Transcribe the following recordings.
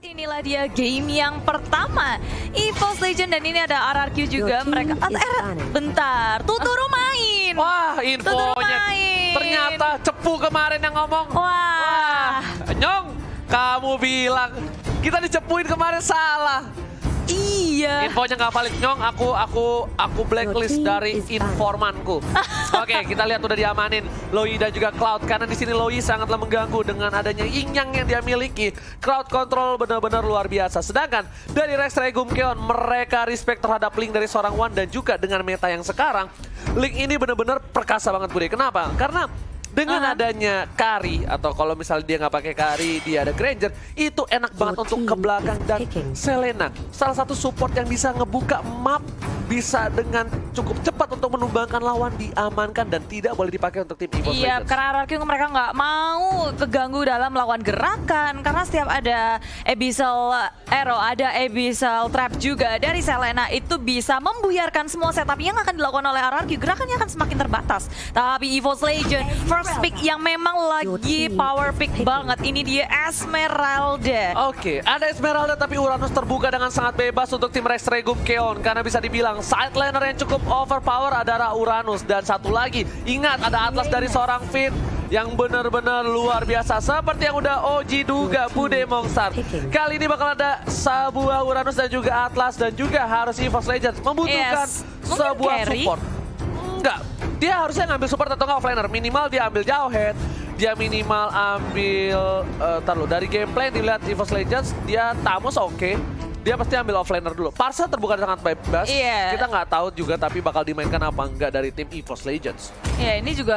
Inilah dia game yang pertama EVOS Legend dan ini ada RRQ juga. Mereka bentar, Tuturu main. Wah, Tuturu infonya main. ternyata Cepu kemarin yang ngomong. Wah. Nyong, kamu bilang kita dicepuin kemarin salah. Iya. Infonya nggak valid, Nyong. Aku blacklist dari informanku. Oke, kita lihat udah diamanin Loi dan juga Cloud karena di sini Loi sangatlah mengganggu dengan adanya Yin-Yang yang dia miliki. Crowd control benar-benar luar biasa. Sedangkan dari Rex Regum Keon, mereka respect terhadap Link dari seorang Wan dan juga dengan meta yang sekarang, Link ini benar-benar perkasa banget, Bude. Kenapa? Karena dengan adanya Kari, atau kalau misalnya dia nggak pakai Kari, dia ada Granger, itu enak banget untuk ke belakang. Dan Selena, salah satu support yang bisa ngebuka map, bisa dengan cukup cepat untuk menumbangkan lawan, diamankan dan tidak boleh dipakai untuk tim EVOS Iya, Legends. karena RRQ mereka nggak mau keganggu dalam melawan gerakan. Karena setiap ada Abyssal Arrow, ada Abyssal Trap juga dari Selena, itu bisa membuyarkan semua setup yang akan dilakukan oleh RRQ. Gerakannya akan semakin terbatas. Tapi EVOS Legend, first pick yang memang lagi power pick banget. Ini dia Esmeralda. Oke, ada Esmeralda tapi Uranus terbuka dengan sangat bebas untuk tim Rex Regum Keon. Karena bisa dibilang side laner yang cukup overpower adalah Uranus. Dan satu lagi, ingat ada Atlas dari seorang Finn yang benar-benar luar biasa. Seperti yang udah Oji duga, Bude Mongstar. Kali ini bakal ada sebuah Uranus dan juga Atlas. Dan juga harus EVOS Legends membutuhkan sebuah support. Enggak, dia harusnya ngambil support atau nggak offlaner. Minimal dia ambil jauh head. Dia minimal ambil, dari gameplay dilihat EVOS Legends, dia Tamus oke. Dia pasti ambil offlaner dulu. Parsa terbuka sangat bebas. Kita nggak tahu juga tapi bakal dimainkan apa enggak dari tim EVOS Legends. Ya, ini juga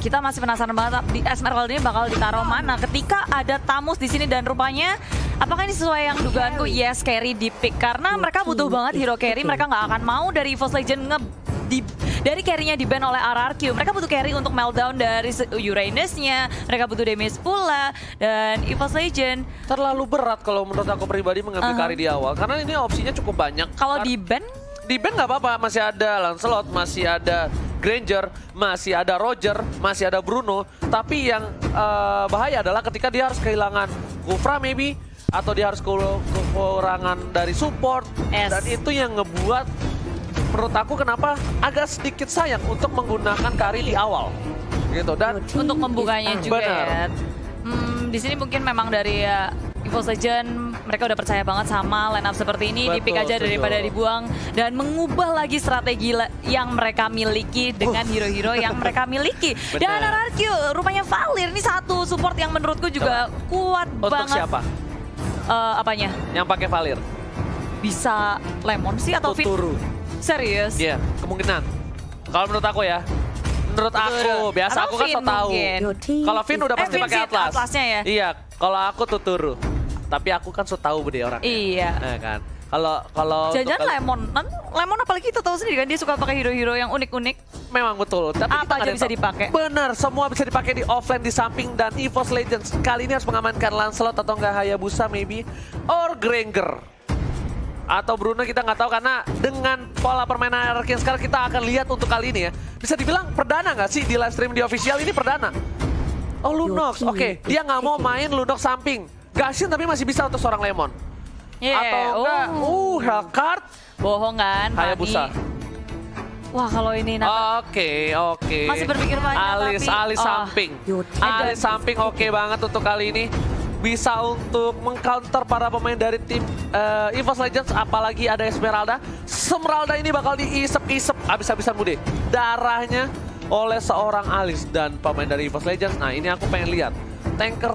kita masih penasaran banget di Esmeralda ini bakal ditaruh mana ketika ada Tamus di sini. Dan rupanya apakah ini sesuai yang dugaanku? Yes, carry di pick karena mereka butuh banget hero carry. Mereka nggak akan mau dari EVOS Legend dari carry-nya di-ban oleh RRQ. Mereka butuh carry untuk meltdown dari Uranus-nya. Mereka butuh damage pula. Dan EVOS Legend Terlalu berat kalau menurut aku pribadi mengambil carry di awal. Karena ini opsinya cukup banyak. kalau di-ban, Di-ban nggak apa-apa. Masih ada Lancelot, masih ada Granger, masih ada Roger, masih ada Bruno. Tapi yang bahaya adalah ketika dia harus kehilangan Kufra maybe. Atau dia harus kekurangan dari support. Dan itu yang ngebuat menurut aku kenapa agak sedikit sayang untuk menggunakan Kari di awal gitu. Dan untuk membukanya juga ya. benar. Di sini mungkin memang dari EVOS Legend mereka udah percaya banget sama line up seperti ini. Betul, Di-pick aja daripada dibuang dan mengubah lagi strategi yang mereka miliki dengan hero-hero yang mereka miliki. Dan RRQ rupanya Valir ini satu support yang menurutku juga kuat Untuk banget. siapa? Apanya? Yang pakai Valir? Bisa Lemon sih atau Finn? Tuturu. Serius? Iya, kemungkinan. Kalau menurut aku ya. Menurut aku, biasa Atau aku kan Finn so tahu. mungkin. Kalau Finn udah pasti Finn pakai sih Atlas. Atlasnya ya? Iya, kalau aku Tuturu. Tapi aku kan so tahu bude orangnya. Iya. Nah, kan. Kalau Jangan Lemon apalagi kita tahu sendiri kan dia suka pakai hero-hero yang unik-unik. memang betul. Tapi Apa kita aja nggak bisa tahu. dipakai? Bener, semua bisa dipakai di offline di samping dan EVOS Legends kali ini harus mengamankan Lancelot atau enggak Hayabusa maybe or Granger. Atau Bruno kita nggak tahu karena dengan pola permainan RRQ yang sekarang kita akan lihat untuk kali ini ya. Bisa dibilang perdana nggak sih di live stream di official ini perdana? Oh Lunox, oke. Dia nggak mau main Lunox samping. Gashin tapi masih bisa untuk seorang Lemon. Atau enggak, Hellcard. Bohong kan, Hayabusa. Fani? Wah kalau ini Oke. masih berpikir banyak Alis tapi samping. Alis samping oke banget untuk kali ini. Bisa untuk mengcounter para pemain dari tim EVOS Legends, apalagi ada Esmeralda. Esmeralda ini bakal diisep-isep abis-abisan bude darahnya oleh seorang Alis dan pemain dari EVOS Legends. Nah ini aku pengen lihat tanker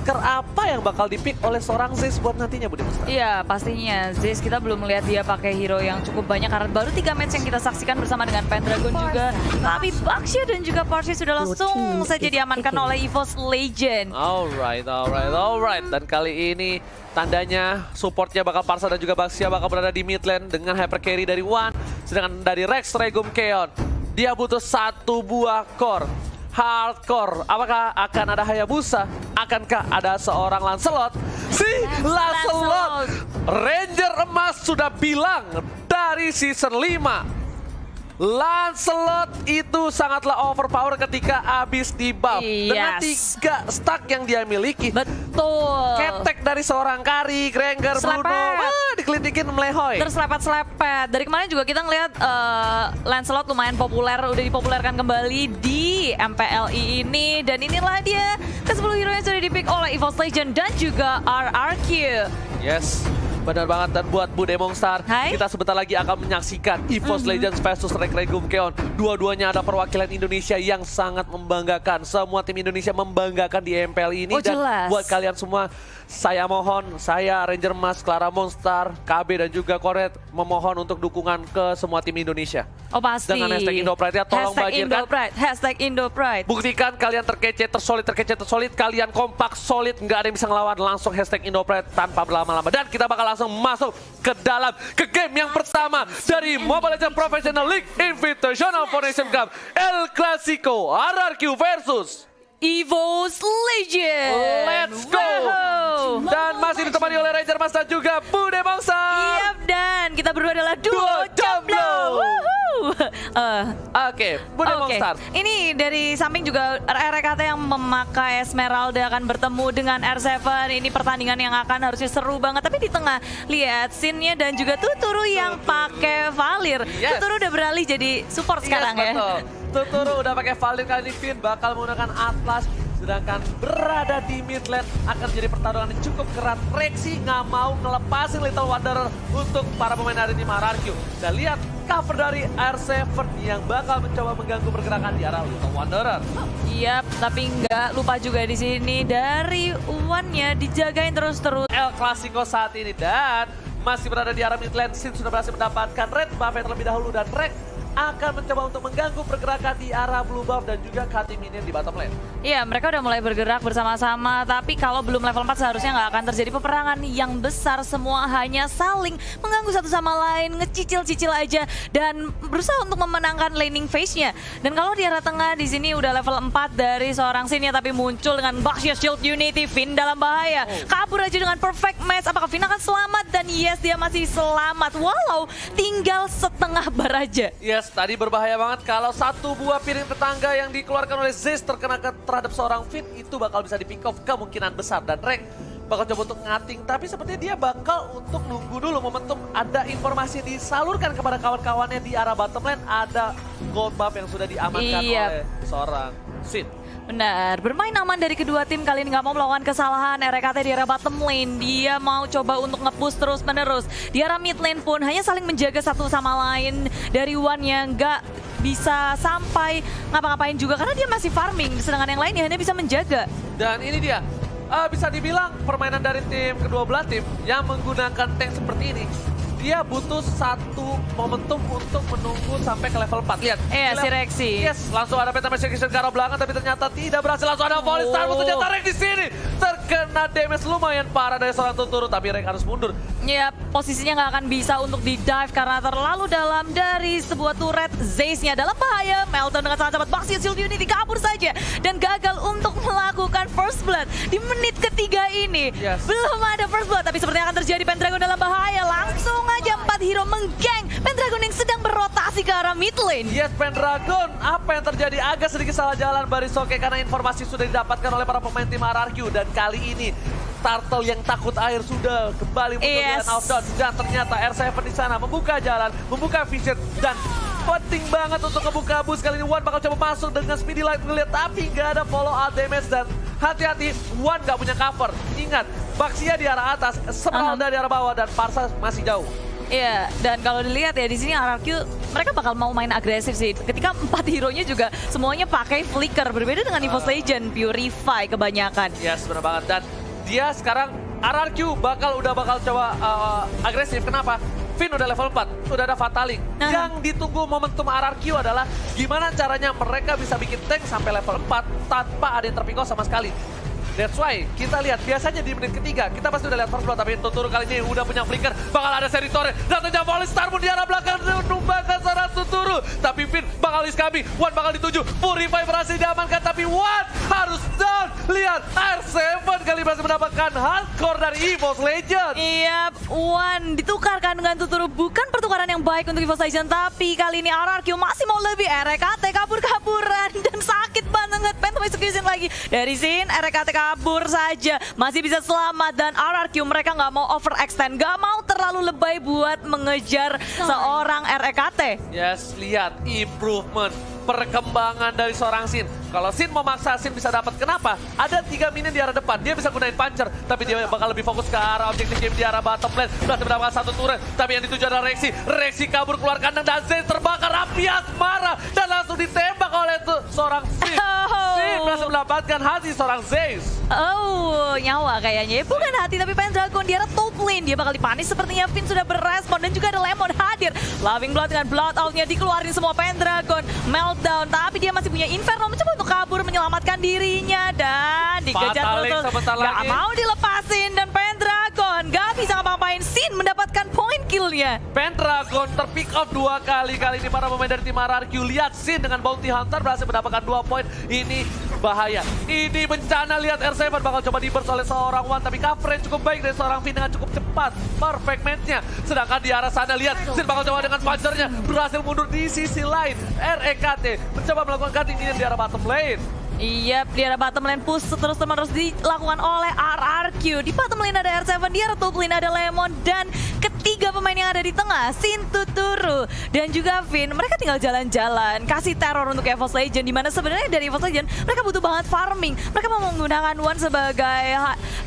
apa yang bakal dipick oleh seorang Zeus buat nantinya Bude Musta. Iya pastinya Zeus kita belum melihat dia pakai hero yang cukup banyak karena baru 3 match yang kita saksikan bersama dengan Pendragon juga. Tapi Baxia dan juga Parsi sudah langsung saja diamankan oleh EVOS Legend. Alright. Dan kali ini tandanya supportnya bakal Parsa dan juga Baxia bakal berada di mid lane dengan hyper carry dari Wan. Sedangkan dari Rex Regum Keon, dia butuh satu buah core. Hardcore, apakah akan ada Hayabusa? Akankah ada seorang Lancelot? Si Lancelot! Ranger Emas sudah bilang dari season 5 Lancelot itu sangatlah overpower ketika habis di buff. Dengan 3 stack yang dia miliki. Betul. Ketek dari seorang Kari, Granger, Bruno. Wah, dikelitikin melehoy. Terus lepet-selepet. Dari kemarin juga kita ngeliat Lancelot lumayan populer, udah dipopulerkan kembali di MPLI ini. Dan inilah dia ke-10 hero yang sudah dipick oleh EVOS Legend dan juga RRQ. Yes, benar banget. Dan buat Bude Mongstar, Hai. kita sebentar lagi akan menyaksikan EVOS Legends versus Regum Keon. Dua-duanya ada perwakilan Indonesia yang sangat membanggakan. Semua tim Indonesia membanggakan di MPL ini. Dan jelas. buat kalian semua, saya mohon, saya Ranger Mas, Clara Monstar, KB dan juga Koret memohon untuk dukungan ke semua tim Indonesia. Oh pasti. Dengan hashtag IndoPride ya, tolong bagikan. Hashtag IndoPride. Buktikan kalian terkece, tersolid, kalian kompak, solid, nggak ada yang bisa ngelawan. Langsung hashtag IndoPride tanpa berlama-lama. Dan kita bakal langsung masuk ke game yang pertama dari Mobile Legends Professional League Invitational Foundation Cup. El Clasico, RRQ versus EVOS Legend. Let's go! Wow. Dan masih ditemani oleh Ranger Mas dan juga Bude Bangsa. Yap, dan kita berdua adalah duo jomblo. Oke, Bude Mongstar. Ini dari samping juga RRKT yang memakai Esmeralda akan bertemu dengan R7. Ini pertandingan yang akan harusnya seru banget. Tapi di tengah lihat scene-nya dan juga Tuturu yang pakai Valir. Yes. Tuturu udah beralih jadi support sekarang ya. Betul. Tuturu udah pakai Valir, kali ini Finn bakal menggunakan Atlas. Sedangkan berada di mid lane akan jadi pertarungan yang cukup keras. Rexy nggak mau ngelepasin Little Wanderer untuk para pemain dari tim RRQ. Dan lihat cover dari R7 yang bakal mencoba mengganggu pergerakan di arah Little Wanderer. Iya, tapi nggak lupa juga di sini dari Uwannya dijagain terus-terus. El Clasico saat ini dan masih berada di arah mid lane. Sin sudah berhasil mendapatkan red buff terlebih dahulu dan Rex akan mencoba untuk mengganggu pergerakan di arah blue buff dan juga cutting minion di bottom lane. Iya, mereka udah mulai bergerak bersama-sama, tapi kalau belum level 4 seharusnya nggak akan terjadi peperangan yang besar. Semua hanya saling mengganggu satu sama lain, ngecicil-cicil aja, dan berusaha untuk memenangkan laning phase-nya. Dan kalau di arah tengah, di sini udah level 4 dari seorang Sin ya, tapi muncul dengan Baxia Shield Unity, Finn dalam bahaya. Kabur aja dengan perfect match, apakah Finn akan selamat? Dan yes, dia masih selamat, walau tinggal setengah bar aja. Yes, tadi berbahaya banget kalau satu buah piring tetangga yang dikeluarkan oleh Zeus terkena terhadap seorang Finn, itu bakal bisa di pick off kemungkinan besar. Dan Rek bakal coba untuk ngating, tapi sepertinya dia bakal untuk nunggu dulu momentum. Ada informasi disalurkan kepada kawan-kawannya di arah bottom lane, ada gold buff yang sudah diamankan oleh seorang Sin. Benar, bermain aman dari kedua tim kali ini, nggak mau melakukan kesalahan. RKT di arah bottom lane, dia mau coba untuk nge-push terus-menerus. Di arah mid lane pun hanya saling menjaga satu sama lain. Dari Wan yang nggak bisa sampai ngapa-ngapain juga karena dia masih farming, sedangkan yang lainnya hanya bisa menjaga. Dan ini dia, bisa dibilang permainan dari tim kedua belah tim yang menggunakan tank seperti ini. Dia butuh satu momentum untuk menunggu sampai ke level 4. Lihat. Iya, si Rexy. Yes, langsung ada Penta Execution ke arah belakang, tapi ternyata tidak berhasil. Langsung ada volley star, ternyata Rex di sini. Terkena damage lumayan parah dari seorang Tuturu, tapi Rex harus mundur. Ya, posisinya nggak akan bisa untuk di-dive karena terlalu dalam dari sebuah turret. Zeus-nya dalam bahaya. Melton dengan sangat cepat, Baxia Shield Unity kabur saja. Dan gagal untuk melakukan first blood di menit ketiga ini. Yes. Belum ada first blood, tapi sepertinya akan terjadi. Pendragon dalam bahaya. Langsung aja 4 hero menggeng Pendragon yang sedang berotasi ke arah mid lane. Yes, Pendragon, apa yang terjadi? Agak sedikit salah jalan Barisoke karena informasi sudah didapatkan oleh para pemain tim RRQ. Dan kali ini Turtle yang takut air sudah kembali menunjukkan outdoor. Dan ternyata R7 di sana membuka jalan, membuka vision, dan penting banget untuk ngebuka bus. Kali ini Wan bakal coba masuk dengan speedy light ngeliat, tapi nggak ada follow out damage. Dan hati-hati, Wan nggak punya cover. Ingat, Baxia di arah atas, Esmeralda di arah bawah, dan Parsa masih jauh. Iya, dan kalau dilihat ya di sini RRQ mereka bakal mau main agresif sih. Ketika 4 hero-nya juga semuanya pakai flicker, berbeda dengan EVOS Legend, Purify kebanyakan. Yes, benar banget. Dan dia sekarang RRQ bakal coba agresif. Kenapa? Finn udah level 4, udah ada Fatalik. Yang ditunggu momentum RRQ adalah gimana caranya mereka bisa bikin tank sampai level 4 tanpa ada yang terpikau sama sekali. That's why kita lihat biasanya di menit ketiga kita pasti udah lihat first blood, tapi Tuturu kali ini udah punya flicker, bakal ada seri torrent, datangnya volley star pun di arah belakang numbangkan seorang Tuturu, tapi Finn bakal iskami, Wan bakal dituju, Purify berhasil diamankan, tapi Wan harus down. Lihat R7 kali berhasil mendapatkan hardcore dari EVOS Legends. Iya, Wan ditukarkan dengan Tuturu, bukan pertukaran yang baik untuk EVOS Legends, tapi kali ini RRQ masih mau lebih. RKT kabur-kaburan dan sakit banget. Phantom Execution lagi dari Sin. RKT kabur saja, masih bisa selamat, dan RRQ mereka nggak mau overextend, nggak mau terlalu lebay buat mengejar seorang RKT. Yes, lihat improvement, perkembangan dari seorang Sin. Kalau Sin memaksa, Sin bisa dapat. Kenapa? Ada 3 minion di arah depan. Dia bisa gunain puncher, tapi dia bakal lebih fokus ke arah objektif game di arah bottom lane. Berhasil mendapatkan 1 turret, tapi yang dituju adalah Rexy. Rexy kabur keluar kandang dan Zen terbakar. Rapias marah dan langsung ditembak oleh seorang Sin. Sin berhasil mendapatkan hati seorang Zeus. Oh, nyawa kayaknya. Bukan hati, tapi Pendragon di arah top lane. Dia bakal dipanis sepertinya. Finn sudah berespon dan juga ada Lemon hadir. Loving Blood dengan Blood Out-nya dikeluarin semua Pendragon. Meltdown, tapi dia masih punya Inferno. Mencoba untuk kabur menyelamatkan dirinya dan dikejar Fatalink terus. sebentar Gak lagi. mau dilepasin dan Pendragon gak bisa ngapa-ngapain. Sin mendapatkan point kill-nya. Pendragon terpick off 2 kali. Kali ini para pemain dari tim RRQ. Lihat Sin dengan Bounty Hunter berhasil mendapatkan 2 poin. Ini bahaya. Ini bencana. Lihat R7 bakal coba di-burst oleh seorang Wan. Tapi coverage cukup baik dari seorang Finn dengan cukup cepat. Perfect match-nya. Sedangkan di arah sana lihat Sin bakal coba dengan puncher-nya. Berhasil mundur di sisi lain. REKT mencoba melakukan cutting minion di arah bottom lane. Iya, di arah bottom lane push terus-menerus dilakukan oleh RRQ. Di bottom lane ada R7, di arah top lane ada Lemon, dan ketiga pemain yang ada di tengah, Sin, Tuturu, dan juga Finn. Mereka tinggal jalan-jalan, kasih teror untuk EVOS Legends, dimana sebenarnya dari EVOS Legends mereka butuh banget farming. Mereka mau menggunakan Wan sebagai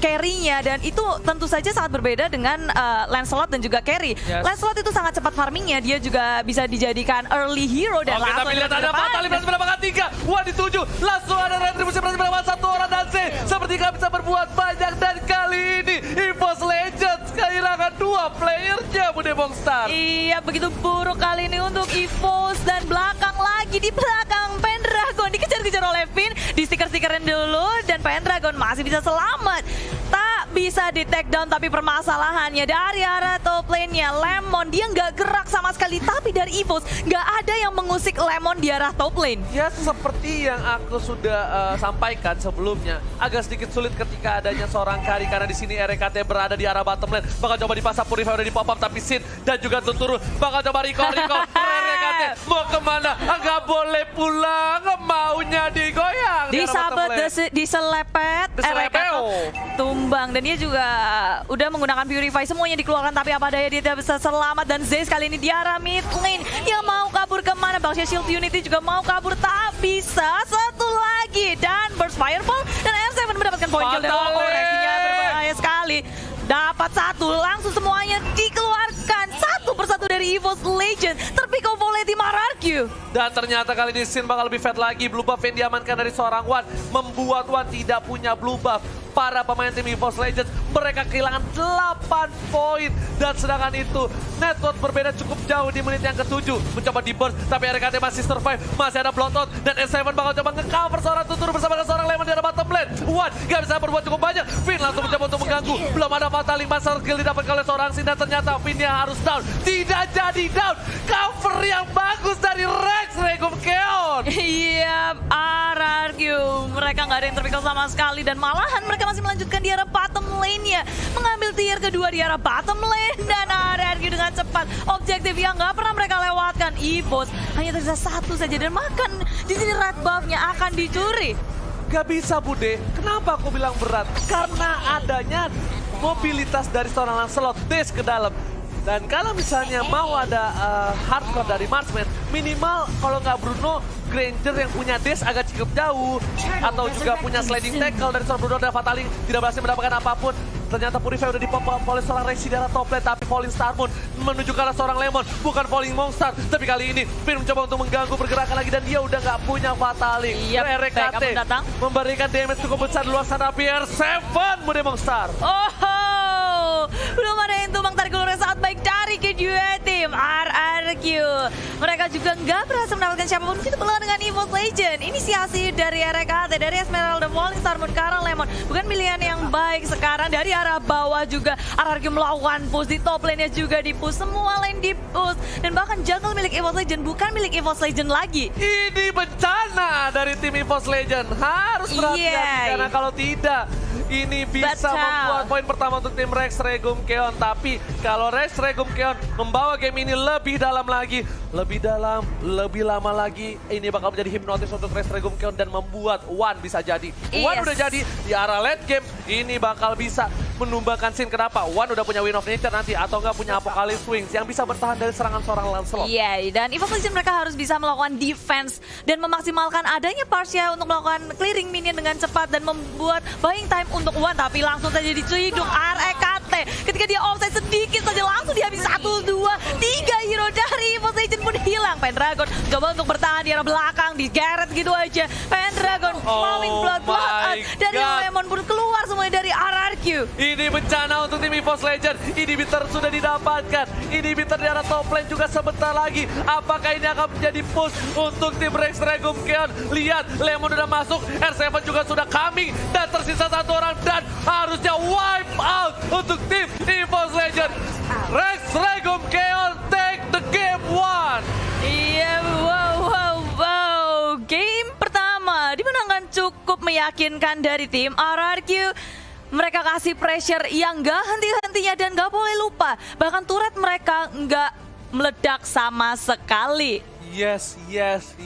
carry-nya, dan itu tentu saja sangat berbeda dengan Lancelot dan juga carry. Yes. Lancelot itu sangat cepat farmingnya, dia juga bisa dijadikan early hero dan Oke, tapi lihat ada Fatalink berhasil mendapatkan 3. Wan dituju, langsung ada retribusi berhasil mendapatkan 1 orang dan Z. Seperti gak bisa berbuat banyak, dan kali ini EVOS Legends kehilangan 2 playernya, Bude Mongstar. Iya, begitu buruk kali ini untuk EVOS, dan belakang lagi di belakang Pendragon dikejar-kejar oleh Finn, di stiker-stikerin dulu, dan Pendragon masih bisa selamat. Tak bisa di take down, tapi permasalahannya dari arah top lane-nya Lemon, dia nggak gerak sama sekali, tapi dari EVOS nggak ada yang mengusik Lemon di arah top lane. Ya, seperti yang aku sudah sampaikan sebelumnya, agak sedikit sulit ketika adanya seorang carry, karena di sini RKT berada di arah bottom lane. Bakal coba dipasang Purify, udah di pop up, tapi Sin dan juga Tuturu bakal coba recall. RKT mau kemana? Nggak boleh pulang, maunya digoyang. Di arah bottom Disabet, lane. diselepet, RKT tumbang, dan dia juga udah menggunakan Purify, semuanya dikeluarkan, tapi apa daya dia tidak bisa selamat. Dan Zeus kali ini di arah mid lane, yang mau kabur kemana? Baksnya Shield Unity juga mau kabur, tak bisa. Satu lagi, dan Burst Fireball, dan R7 mendapatkan point kill. Dan reaksinya berbahaya sekali. Dapat 1, langsung semuanya dikeluarkan satu persatu dari EVOS Legends. Terpick off oleh tim RRQ. Dan ternyata kali ini Sin bakal lebih fat lagi. Blue buff yang diamankan dari seorang Wan membuat Wan tidak punya blue buff. Para pemain tim EVOS Legends mereka kehilangan 8 poin. Dan sedangkan itu network berbeda cukup jauh di menit yang ke-7. Mencoba di burst, tapi RKT masih survive. Masih ada bloodhound, dan S7 bakal coba nge-cover seorang Tuturu bersama dengan seorang Lemon di arah bottom lane. Wan gak bisa berbuat cukup banyak. Finn langsung mencoba untuk mengganggu. Belum ada Fatalink, master skill didapatkan oleh seorang Sin, dan ternyata Finn-nya harus down. Tidak jadi down. Cover yang bagus dari Rex Regum Keon. Iya, RRQ. Mereka nggak ada yang terpikir sama sekali, dan malahan mereka masih melanjutkan di arah bottom lane-nya. Mengambil tier kedua di arah bottom lane, dan RRQ dengan cepat. Objektif yang nggak pernah mereka lewatkan. EVOS hanya tersisa 1 saja, dan makan di sini red buff-nya akan dicuri. Gak bisa, Bude. Kenapa aku bilang berat? Karena adanya mobilitas dari seorang Lancelot dash ke dalam. Dan kalau misalnya mau ada hardcore dari Marksman, minimal kalau nggak Bruno, Granger yang punya dash agak cukup jauh, atau juga punya sliding tackle dari seorang Bruno dan Fatalink tidak berhasil mendapatkan apapun. Ternyata Purify udah dipop oleh seorang Rexy di arah top lane, tapi Falling Starmoon menuju ke arah seorang Lemon, bukan Falling Mongstar. Tapi kali ini Finn mencoba untuk mengganggu pergerakan lagi, dan dia udah nggak punya Fatalink. RKT memberikan damage cukup besar di luar sana, PR7 Bude Mongstar. Oh, belum ada yang tumbang, tarik ulurnya sangat baik dari kedua tim RRQ. Mereka juga nggak berhasil mendapatkan siapapun. Kita peluang dengan EVOS Legends. Inisiasi dari RKT, dari Esmeralda, Falling Starmoon, Karang Lemon. Bukan pilihan yang baik sekarang. Dari arah bawah juga RRQ melakukan push, di top lane-nya juga di push, semua lane di push. Dan bahkan jungle milik EVOS Legends bukan milik EVOS Legends lagi. Ini bencana dari tim EVOS Legends. Harus berhati-hati, karena kalau tidak ini bisa Betul. membuat poin pertama untuk tim Rex Regum Keon. Tapi kalau Rex Regum Keon membawa game ini lebih dalam lagi, lebih dalam, lebih lama lagi, ini bakal menjadi hipnotis untuk Rex Regum Keon dan membuat One bisa jadi. One Yes. udah jadi di arah late game, ini bakal bisa menumbangkan scene. Kenapa? One udah punya Wind of Nature nanti, atau nggak punya Apocalypse Wings yang bisa bertahan dari serangan seorang Lancelot. Iya, dan Evo Collision mereka harus bisa melakukan defense dan memaksimalkan adanya Parsia untuk melakukan clearing minion dengan cepat dan membuat buying time untuk One, tapi langsung saja diciduk REKT. Ketika dia offside sedikit saja langsung dihabis 1, 2, 3 hero dari Evo Collision pun hilang. Pendragon coba untuk bertahan di arah belakang, digeret gitu aja. Pendragon flowing blood my dari God. Lemon pun keluar semuanya dari RRQ. Ini bencana untuk tim EVOS Legend. Inhibitor sudah didapatkan. Inhibitor di arah top lane juga sebentar lagi. Apakah ini akan menjadi push untuk tim Rex Regum Keon? Lihat, Lemon udah masuk, R7 juga sudah coming, dan tersisa satu orang dan harusnya wipe out untuk tim EVOS Legend. Rex Regum Keon take the game one. Iya, wow. Game pertama dimenangkan cukup meyakinkan dari tim RRQ. Mereka kasih pressure yang gak henti-hentinya dan gak boleh lupa. Bahkan turret mereka gak meledak sama sekali. Yes.